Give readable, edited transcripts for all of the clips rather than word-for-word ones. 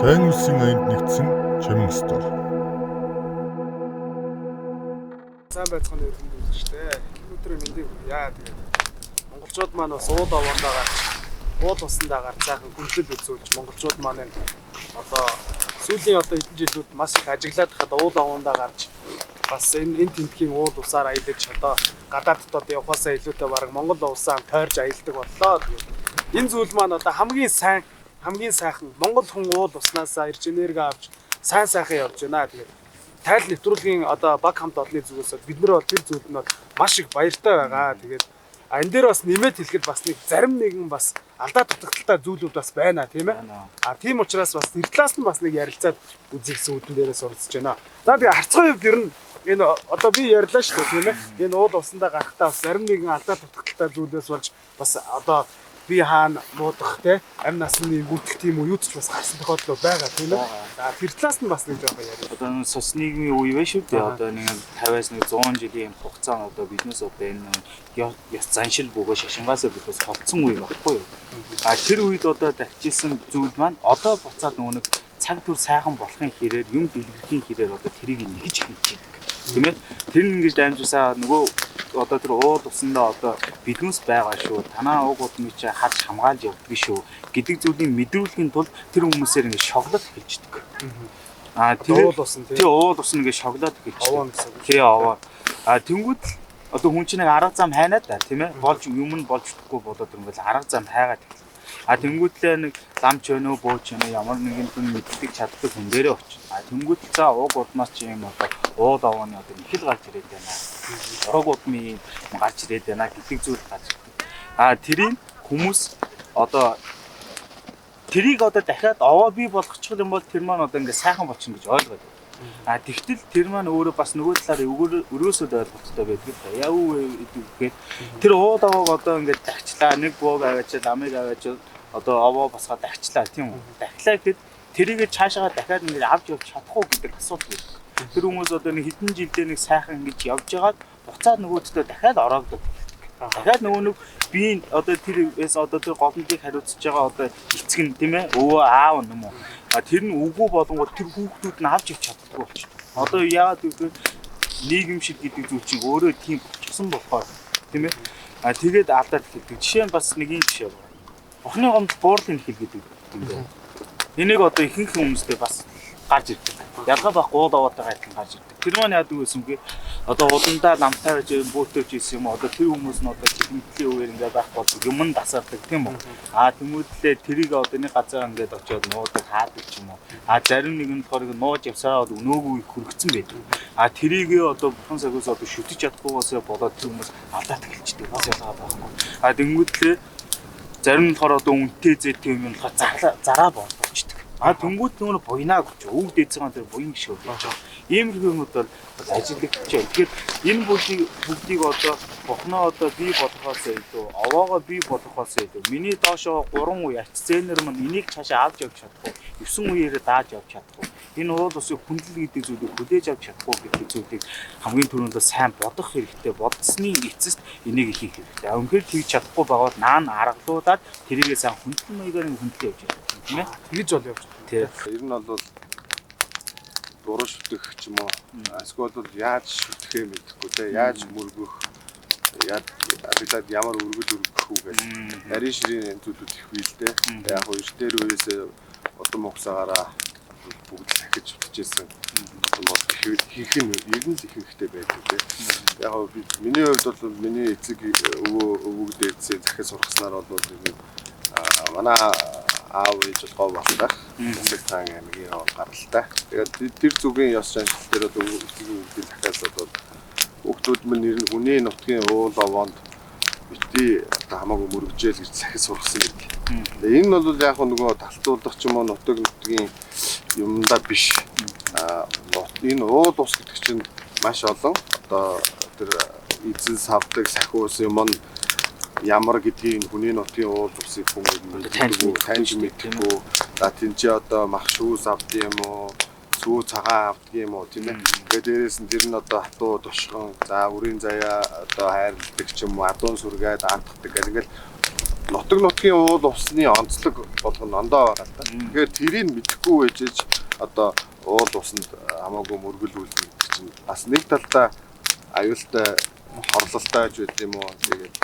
Сайн үлсийн аянд нэгдсэн Чамин стор. Сайн байцгааны өргөнд үзэж штэ. Өнөөдрийн мэндийг яа тэгээд монголчууд маань бас ууд овондоо гарч уул усандаа гарч сайхан хүндлэл үзүүлж монголчууд маань одоо сүүлийн хэдэн жилүүд маш их ажиглаад хаад уул овондоо гарч бас энэ тентхийн уул усаар аялаж одоо гадаад дотоод явахаасаа илүүтэй баг Монгол улсаа тойрж аялдаг боллоо. Тэгээд энэ зүйл маань одоо хамгийн сайхан Монгол хүн уул уснаас ирж энерги авч сайн сайхан явж байна. Тэгээд тайл нэвтрүүлгийн одоо баг хамт олонны зүгээс бид нар бол тэр зүйлд нь маш их баяртай байгаа. Тэгээд энэ дээр бас нэмээд хэлэхэд бас нэг зарим нэгэн бас алдаа дутагдaltaй зүйлүүд бас байна тийм ээ. Тийм учраас бас тэр талаас нь бас нэг ярилцаад үзэх гэсэн үдэн дээрээс оролцож байна. За тэгээд харцгай хувьд ер нь энэ одоо би ярьлаа шүү дээ тийм ээ. Энэ уул усандаа гарахтаа бас зарим нэгэн алдаа дутагдaltaй зүйлээс болж бас одоо би хаана муудах те амь насны гүйтэх тийм үү юу ч бас гарсан тохиолдол байгаа тийм ээ. За тэр талаас нь бас нэг жоохон яриа. Одоо энэ сус нийгмийн үе байна шүү дээ. Одоо нэг 50-аас 100 жилийн хугацаанд одоо биднээс одоо энэ яс заншил бөгөө шашингаасаа бидээс холцсон үе багхгүй юу. Тэр үед одоо дахижсэн зүйл маань одоо буцаад нэг цаг түр сайхан болохын хэрээр юм дэлгэрхийн хэрээр одоо тэрийг нэгж хийж байдаг. Тийм ээ. Тэр нь ингэж дамжуулсаа нөгөө одоо тэр уул усандаа одоо биднээс байгаа шүү. Танаа уг удмыг чи харж хамгаалж явдаг шүү гэдэг зүйлийг мэдрүүлэхийн тулд тэр хүмүүсээр ингэ шоглоод хэлждэг. Тэр уул усан ингэ шоглоод хэлждэг. Тий овоо. Тэнгүүд одоо хүн чинь нэг арга зам хайнаад та тийм ээ. Болж юм нь болж өгөхгүй болоод ирвэл арга зам хайгаад. Тэнгүүтлээ нэг ламч өнөө бөөч өнөө ямар нэгэн хүн мэддэг чаддаг хүн дээрээ очив. Тэнгүүт за уг удмаас чи юм одоо уул овооны одоо ихэл гарч ирээд байна. Ураг удмын гарч ирээд байна гэдэг зүйл гарч ирдэг. Тэрийг хүмүүс одоо тэрийг одоо дахиад овоо бий болгочих юм бол тэр маань одоо ингээ сайхан болчихно гэж ойлгоод. Тэгтэл тэр маань өөрөө бас нөгөө талаар өрөөсөд ойлголттой байдаг. Яв гэхэд тэр уул овоог одоо ингээ дахичлаа нэг бууг аваач ламыг аваач одоо овоо басгаа дахичлаа тийм үү. Дахилаа гэхэд тэрийг цаашаа дахиад ингээ авч явж чадах уу гэдэг асуудал байна. Тэр хүмүүс одоо нэг хэдэн жилдээ нэг сайхан ингэж явж байгаад буцаад нөгөөдөө дахиад ороогддог. Дахиад нөгөө нэг би одоо тэрээс одоо тэр голомтыг хариуцж байгаа одоо эцэг нь тийм ээ өвөө аав юм уу. Тэр нь үгүй болонгууд тэр хүүхдүүд нь авч явж чаддаггүй болчих. Одоо яагаад гэвэл нийгэм шиг гэдэг зүйл чинь өөрөө тийм болчихсон болохоор тийм ээ. Тэгээд алдаад хэлдэг. Жишээ нь бас нэг юм жишээ байна. Охны гомд буурлын хэл гэдэг юм. Энийг одоо ихэнх хүмүүстэй бас гарч ирдэг. Ялгаа байхгүй уул овоотойгоо адилхан гарч ирдэг. Тэр маань яадаг гэсэн бэ? Одоо удандаа намтайж бөтөөж исэн юм одоо тэр хүмүүс нь одоо хэмтлийн үеэр ингээ байх бол юм нь дасардаг тийм үү? Тэмүүдлээ тэрийг одоо нэг газар ингээд очиод нуудаг хаадаг ч юм уу. Зарим нэгэн болохоор нууж явсараа өнөөгүй хөргцэн байдаг. Тэрийг одоо бурхан сагаас одоо шүтэж чадахгүйгээс болоод тэр хүмүүс алдаад эхэлчихдэг. Бас ялгаа байхгүй. Тэмүүдлээ зарим нь болохоор одоо үнэтэй зэтэй юм болохоор зараа болчихдог. Тэнгүүд нөгөө буйнаа гэж өвд дээдсэн тэр буян гişүү болж байгаа. Иймэрхүү юмуд бол ажиллагдаж байна. Тэгэхээр энэ бүгдийг одоо бухнаа одоо бий болгохоос илүү овоогоо бий болгохоос илүү миний доошоо 3 үе ач зээнэр мань энийг цаашаа авч явж чадахгүй 9 үеэрээ дааж явж чадахгүй энэ уул усын хүндлэл гэдэг зүйлийг хүлээж авч чадахгүй гэдэг зүйлийг хамгийн түрүүнд сайн бодох хэрэгтэй. Бодсны эцэст энийг хийх хэрэгтэй. Үнэхээр хийж чадахгүй байгаад наана аргалуулад тэрийгээ сайн хүндлэн маягаар хүндлээ явж байгаа тийм ээ. Тэгж бол явж байна. Ер нь бол дуруу шүтэх ч юм уу эсвэл бол яаж шүтгэхээ мэдэхгүй те яаж мөргөх яаж ямар өргөл өргөх үү гэж нарийн ширийн зүйлүүд их бий л те. Яг хоёр дээр үеэс удам хугацаагаараа бүгд дахиж шүтчихсэн. Хийх нь ер нь их хэрэгтэй байдаг те. Яг миний хувьд бол миний эцэг өвөг дээрсээ захиа сургаснаар бол манай аав ээж бол гов болтой. Засаг таан аймгийн гаралтай. Тэгээд тэр зүгийн ёс заншил дээр одоо эцгийн захиас бол хүүхдүүд минь хүний нутгийн уул овоонд бити одоо хамаагүй мөрөгжөөл гэж захиа сургасан гэдэг. Энэ нь бол яг нөгөө талтуулах ч юм уу нутгийн юмдаа биш. Энэ уул ус гэдэг чинь маш олон одоо тэр эзэн савдаг сахиус юм ямар гэдгийг хүний нутгийн уул усыг хүмүүс таньж мэдгүй. Тэнцээ одоо мах шүүс авд юм уу, сүү цагаан авд юм уу тийм ээ. Тэгээд дээрээс нь тэр нь одоо хатуу тушган, за үрийн заяа одоо хайрладаг ч юм уу, адуун сүргээд андахдаг гэх ингээл нутгийн уул усны онцлог болгоно ондоо байгаа л да. Тэгэхээр тэрийг мэдэхгүй байжж одоо уул усанд хамаагүй мөргөл үлдэх чинь бас нэг талдаа аюултай хорлолтой ч байд юм уу. Тэгээд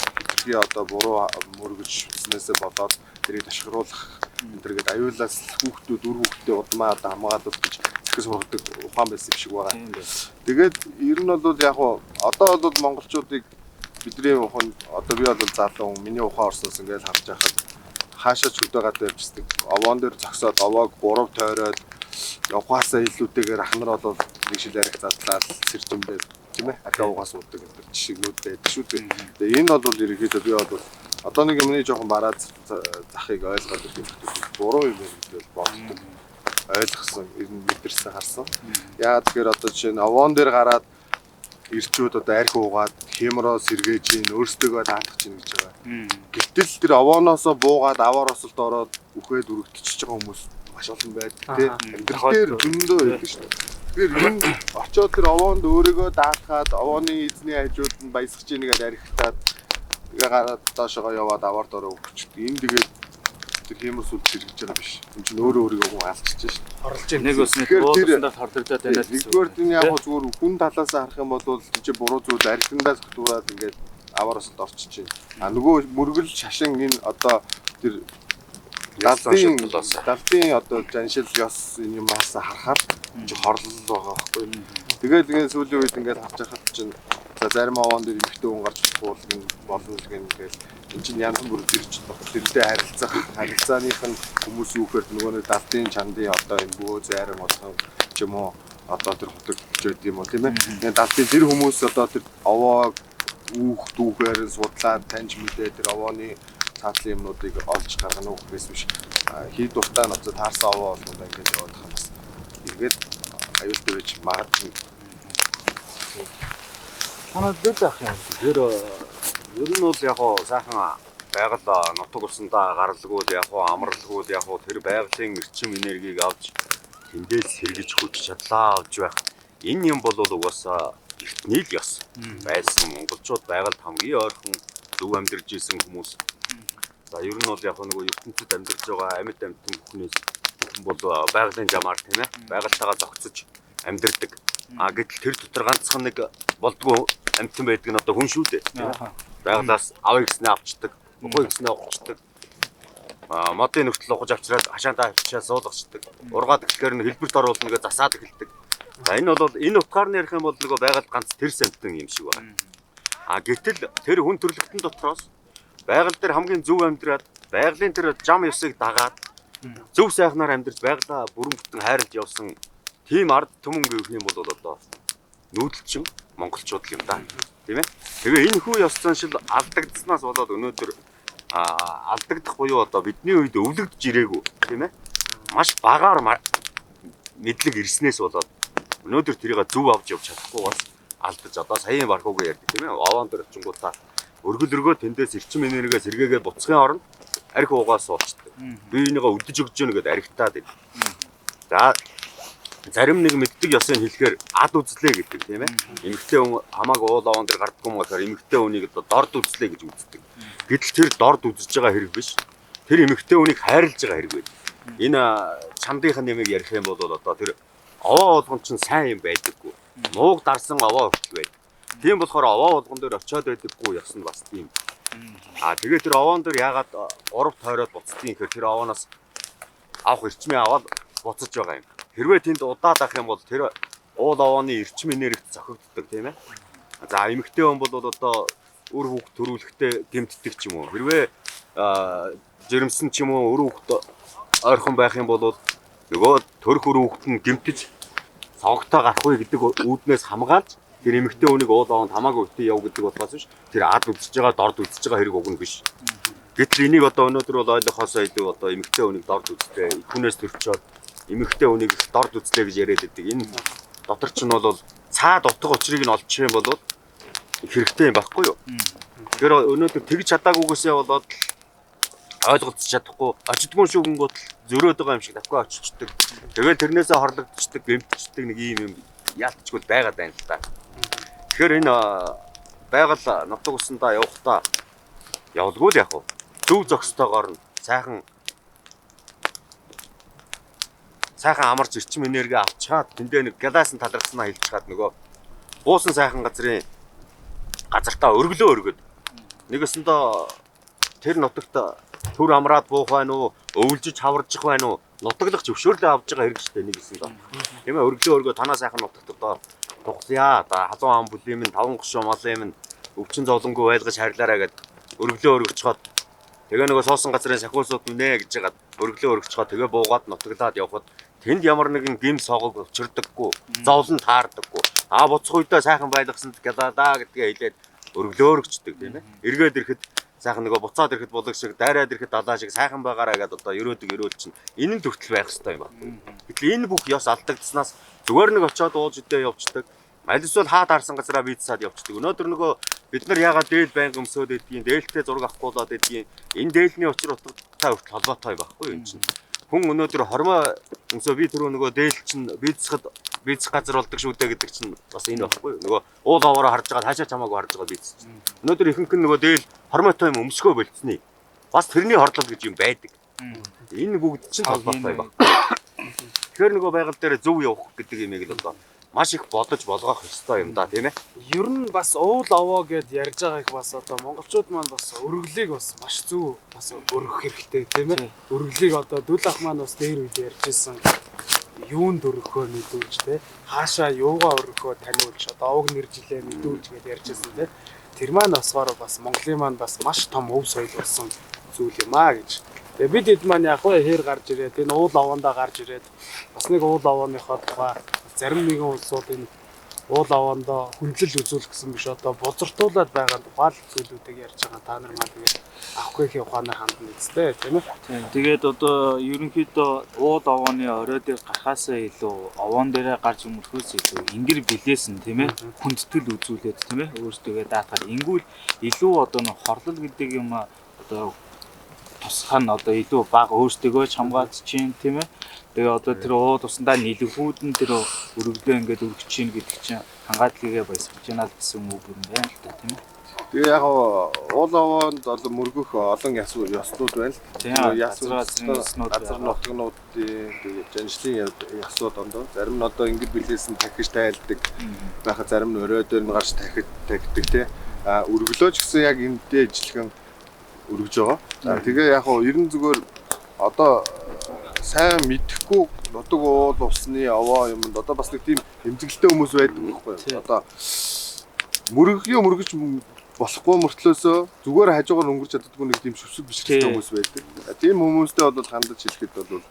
би одоо буруу мөргөж үснээсээ болоод тэрийг ташгируулах энтергээд аюулаас хүүхдүүд үр хүүхдээ удмаа одоо хамгаалах гэж зэхс сургадаг ухаан байсан юм шиг байгаа. Тэгээд ер нь бол яг одоо бол монголчуудыг бидний ухаан одоо би бол залуу миний ухаан орсноос ингээд харж байхад хаашаа ч хөдөөгаад явждаг. Овоон дээр зогсоод овоог 3 тойроод явахаасаа илүүтэйгээр ах нар бол нэг шил арих задлаад сэржимдээ тийм ээ ахаа угаас уудаг гэдэг жишгнүүд байдаг шүү дээ. Тэгээ энэ бол ерөнхийдөө би бол одоо нэг юмны жоохон бараад захыг ойлгоод ирэх буруу юм гэж боддог. Ойлгосон, ер нь мэдэрсэн харсан. Яа тэгэхээр одоо жишээ нь овоон дээр гараад ирчүүд одоо арх уугаад хямроо сэргээж ийн өөрсдөө даатгах чинь гэж байгаа. Гэтэл тэр овооноосоо буугаад аваар осолд ороод үхээд өргөдчихөж байгаа хүмүүс маш олон байдаг тий. Амьдралээр зөндөө байдаг шүү дээ. Тэгэхээр энэ очоод тэр овоонд өөрийгөө даатгаад овооны эзний хажууд нь баясгаж ийн гэдэг архитаад тэгээ гараад доошоо яваад аваар дороо өгчдөг. Энэ тэгээд тэр хямар сүлд сэргэж байгаа биш. Энэ чинь өөрөө өөрийгөө хүн алдчихж шээ. Хорлож байна. Нэг бас нэг уулсандаа хорлогдоод байна л. Нэгдүгээр нь яг зүгээр хүн талаас харах юм бол чи буруу зүйл архиндаа зөвтгүүрээд ингээд аваар осолд орчиж байна. А нөгөө мөргөл шашин энэ одоо тэр далдын одоо жаншил ёс юм аасаа харахаар чи хорлол байгаа байхгүй. Тэгээд ингээд сүүлийн үед ингээд харж байхад чинь за зарим овоон дээр эмхтэй хүн гарч буулгын болно л гэнгээл энэ чинь янз бүр зэрч тэрнтэй харилцааных нь хүмүүс юу гэхээр нөгөө нэг далдын чандын одоо энэ бөө зарим болгон ч юм уу одоо тэр хутаг гэж юм уу тийм ээ. Тэгээд далдын тэр хүмүүс одоо тэр овоо дүүгээр судлаад таньж мэдээ тэр овооны цаатлын юмнуудыг олж гаргана уу гэхээс биш хий дуртай ноцоо таарсан овоо болмоо ингэж яваад байгаа юм бас эргээд аюултай байж магадгүй. Танад дэд ах юм. Тэр ер нь бол яг хоо сайхан байгаль нутаг усандаа гаралгүй яг хоо амралгүй яг хоо тэр байгалийн эрчим энергийг авч тэндээс сэргэж хүч чадлаа авч байх. Энэ юм бол угаасаа эртний л ёс байсан. Монголчууд байгальд хамгийн ойрхон зөв амьдарч исэн хүмүүс. За ер нь бол яг нөгөө ертөнцид амьдарч байгаа амьд амьтан бүхнээс бол байгалийн жамаар тийм ээ. Байгальтайгаа зохицож амьдардаг. А гэтэл тэр дотор ганцхан нэг болдгоо амьтан байдаг нь одоо хүн шүү дээ. Байгалаас авъя гэснээр авчдаг, өгөө гэснээр өгчдөг. Модын нөхцөл ухаж авчраад хашаантаа авчирчаа суулгачдаг. Ургаад гэхээр нь хэлбэрт оруулна гэж засаад эхэлдэг. За энэ бол энэ утгаар нь ярих юм бол нөгөө байгальд ганц тэр амьтан юм шиг байна. А гэтэл тэр хүн төрлөختөн дотроос байгаль дээр хамгийн зөв амьдраад байгалийн тэр зам ёсыг дагаад зөв сайхнаар амьдарч байгалаа бүрэн бүтэн хайрлж явсан тийм ард түмэн гэх юм бол одоо нүүдэлчин монголчууд юм да. Тийм ээ. Тэгээ энэ хүү ёс заншил алдагдсанаас болоод өнөөдөр алдагдах буюу одоо бидний үед өвлөгдөж ирээгүй тийм ээ. Маш багаар мэдлэг ирснээс болоод өнөөдөр тэрийг зөв авч явж чадахгүй бас алдаж одоо саяын бархуугаа ярьдаг тийм ээ. Овоон дээр очингуудаа өргөлөргөө тэндээс эрчим энергигээ сэргээгээд буцахын оронд арх уугаа суучдаг. Би энийгээ өдөж өгч яана гэдээ архитаад байна. За зарим нэг мэддэг ёсыг хэлэхээр ад үзлээ гэдэг тийм ээ. Эмэгтэй хүн хамаагүй уул овоон дээр гардггүй юм гэхээр эмэгтэй хүнийг дорд үзлээ гэж үздэг. Гэтэл тэр дорд үзэж байгаа хэрэг биш. Тэр эмэгтэй хүнийг хайрлаж байгаа хэрэг байна. Энэ чандынхын нэмийг ярих юм бол одоо тэр овоо болгон ч сайн юм байдаггүй. Мууг дарсан овоо хүртэл байдаг. Тийм болохоор овоо болгон дээр очиод байдаггүй ёс нь бас тийм. Тэгээ тэр овоон дээр яагаад 3 тойроод буцдгийг гэхээр тэр овооноос авах эрчмээ аваад буцаж байгаа юм. Хэрвээ тэнд удаад авах юм бол тэр уул овооны эрчим энергид зохигддог тийм ээ. За эмэгтэй хүн бол одоо өр хүүхд төрүүлэхдээ гэмтдэг ч юм уу. Хэрвээ жирэмсэн ч юм уу өр хүүхд ойрхон байх юм бол нөгөө төрх өр хүүхд нь гэмтэж цогтой гарахгүй гэдэг үүднээс хамгаалж тэр эмэгтэй хүнийг уул овоонд хамаагүй үтээ яв гэдэг болохоос биш. Тэр ад үзэж байгаа, дорд үзэж байгаа хэрэг уг нь биш. Гэтэл энийг одоо өнөөдөр бол ойлгохоос айдаг одоо эмэгтэй хүнийг дорд үздэг. Хүнээс төрчөөд эмэгтэй хүнийг дорд үзлээ гэж яриад байдаг. Энэ дотор ч нь бол цаад утга учрыг нь олчих юм бол хэрэгтэй юм байхгүй юу? Тэгэхээр өнөөдөр тэгж чадаагүйгээсээ болоод ойлголцож чадахгүй очдгүй шүү гингүүд зөрөөд байгаа юм шиг давхаа очичдаг. Тэгээд тэрнээсээ хорлогдчихдаг, гэмтчихдэг нэг юм яалтчгүй байгаад байна л да. Тэгэхээр энэ байгаль нутаг усандаа явахдаа явдггүй л яг уу. зөв зохистойгоор нь сайхан амарч эрчим энерги авчгаад тэндээ нэг галаас нь талархснаа хэлж чад нөгөө буусан сайхан газартаа өргөлөө өргөд нэгэсэндээ тэр нутагт төр амраад буух байна уу өвлжиж хаваржих байна уу нутаглах зөвшөөрлөө авж байгаа хэрэг шүү дээ нэгэсэндээ тийм ээ өргөлөө өргөө танаа сайхан нутагт одоо тухлая да халуун ам бүлэм нь таван гошоо малэм нь өвчин зовлонгүй байлгаж харьлаараа гэд өргөлөө өргөчход тэгээ нөгөө суусан газрын сахиусууд үнэ гэж яагаад өргөлөө өргөчход тэгээ буугаад нутаглаад явхад тэнд ямар нэгэн гим согог учирдаггүй зовлон таардаггүй буцах үедээ сайхан байлгасанд галаадаа гэдгээ хэлээд өргөлөө өргөчдөг тийм ээ эргээд ирэхэд сайхан нөгөө буцаад ирэхэд булаг шиг дайраад ирэхэд далаа шиг сайхан байгаараа гэдээ одоо ерөөд чинь энэ нь төртөл байх хэрэгтэй юм байна. Гэтэл энэ бүх ёс алдагдсанаас зүгээр нэг очиод ууж идээ явцдаг. Аль эсвэл хаа таарсан газараа визсаад явцдаг. Өнөөдөр нөгөө бид нар яагаад дээл байнга өмсөөд байдгийг, дээлтэй зураг авахгүй болоод байдгийг, энэ дээлний учир утгатай хүртэл холбоотой байхгүй юм чинь. Хүн өнөөдөр хормоо өмсөө би түрүү нөгөө дээл чинь визх газар болдог шүү дээ гэдэг чинь бас энэ байхгүй. Нөгөө уул аваараа харж байгаа хаашаа чамаагүй харж байгаа виз чинь. Өнөөдөр ихэнх нь нөгөө дээл хормоотой юм өмсгөө болцсны. Бас тэрний хордлол гэж юм байдаг. Энэ бүгд чинь холбоотой байна. Тэгэхээр нөгөө байгаль дээр зөв явах гэдэг юм яг л одоо маш их бодож болгох ёстой юм да тийм ээ. Ер нь бас уул аваа гэд ярьж байгаа их бас одоо монголчууд маань бас өргөлийг бас маш зөв бас өргөх хэрэгтэй тийм ээ. Өргөлийг одоо дүүл ах маань бас дээр үед ярьжсэн юунд өргөхөө мэдүүлж тийм хаашаа юугаа өргөхөө таниулж одоо уг нэр жилээ мэдүүлж гэд ярьжсэн тийм. Тэр маань басгаар бас Монголын маань бас маш том өв соёл болсон зүйл юм аа гэж. Тэгээ бид хэд маань яг хөө хээр гарч ирээд энэ уул аваандаа гарч ирээд бас нэг уул авааныхоо тухай зарим нэгэн улсууд энэ уул аваандаа хүндлэл үзүүлэх гэсэн биш одоо бузартуулаад байгаа тухай зүйлүүдийг ярьж байгаа та нар маань тэгээд авахгүйхээ ухаанаар хандна үстэй тийм ээ. Тэгээд одоо ерөнхийдөө уул авааны орой дээр гарахаасаа илүү овоон дээрээ гарч өмөрхөөс илүү ингэр билээсэн тийм ээ хүндэтгэл үзүүлээд тийм ээ өөрсдөө даатгаад ингүүл илүү одоо нэг хорлол гэдэг юм одоо тусах нь одоо илүү бага өөрсдөө хамгаалж чинь тийм ээ. Тэгээ одоо тэр уул тусандаа нийлгүүд нь тэр өргөдөө ингээд өргөж чинь гэдэг чинь хангалтлагаа баясгаж байна гэсэн үг юм байна л да тийм ээ. Тэгээ яг уул аваанд одоо мөргөх олон ёслууд байна л. Газар нутгнуудын тэгээ жанжлын ёслууд ондоо зарим нь одоо ингэж билээсэн тахиж тайлдаг байхад зарим нь өрөө дээр нь гарч тахидаг тий. Өргөлөөч гэсэн яг эндээ ижилхэн өргөж байгаа. За тэгээ яг ер нь зүгээр одоо сайн мэдэхгүй нутаг уул усны аваа юмд одоо бас нэг тийм эмзэглэлтэй хүмүүс байдаг байхгүй. Одоо мөргөж болохгүй мөртлөөсөө зүгээр хажуугаар өнгөрч чаддаггүй нэг тийм шүсэг бишрэлтэй хүмүүс байдаг. Тийм хүмүүстэй бол хандаж хэлэхэд бол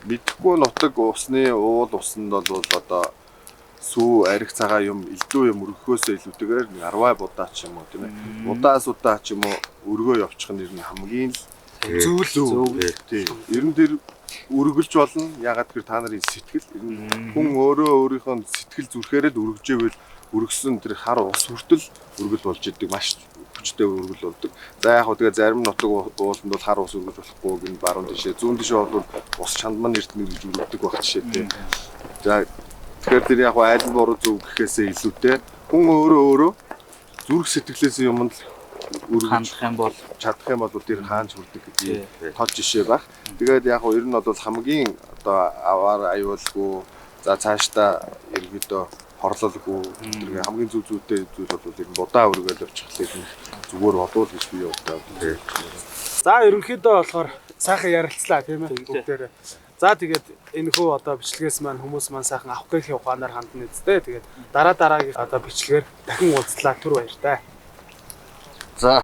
мэдэхгүй нутаг усны уул усанд бол одоо сүү арих цагаан юм элдүү юм өргөхөөсөө илүүтэйгээр 10 будаа ч юм уу тийм ээ. Удаа ч юм уу өргөө явчих нь ер нь хамгийн зөв тийм. Ер нь тэр өргөлж болно. Ягаад гэвэл та нарын сэтгэл хүн өөрөө өөрийнхөө сэтгэл зүрхээрээ өргөжээвэл өргөсөн тэр хар ус хүртэл өргөл болж идэг маш хүчтэй өргөл болдог. За яг хөө тэгээ зарим нутаг ууланд бол хар ус өргөж болохгүй гин баруун тишээ зүүн тишээ бол ус чандман эрдэнэ гэж өргөдөг байх жишээ тийм. За тэгэхээр тэр яг аль буруу зөв гэхээсээ илүүтэй хүн өөрөө зүрх сэтгэлээс юмд хандах юм бол чадах юм бол тэр хаанч хүрдэг гэдэг тод жишээ баг. Тэгээд яг ер нь бол хамгийн одоо аваар аюулгүй за цаашдаа ерөөдөө хорлолгүй тэр хамгийн зүг зүйтэй зүйл бол ер нь будаа өргөөл явчих хэлээ зүгээр бодвол гэж би явуулдаг. За ерөнхийдөө болохоор сайхан ярилцлаа тийм ээ бүгдээрээ. За тэгээд энэ хөө одоо бичлэгээс маань хүмүүс маань сайхан авах гээх ухаанаар хандна үстэй. Тэгээд дараагийн одоо бичлэгээр дахин уулзлаа түр баяр таа.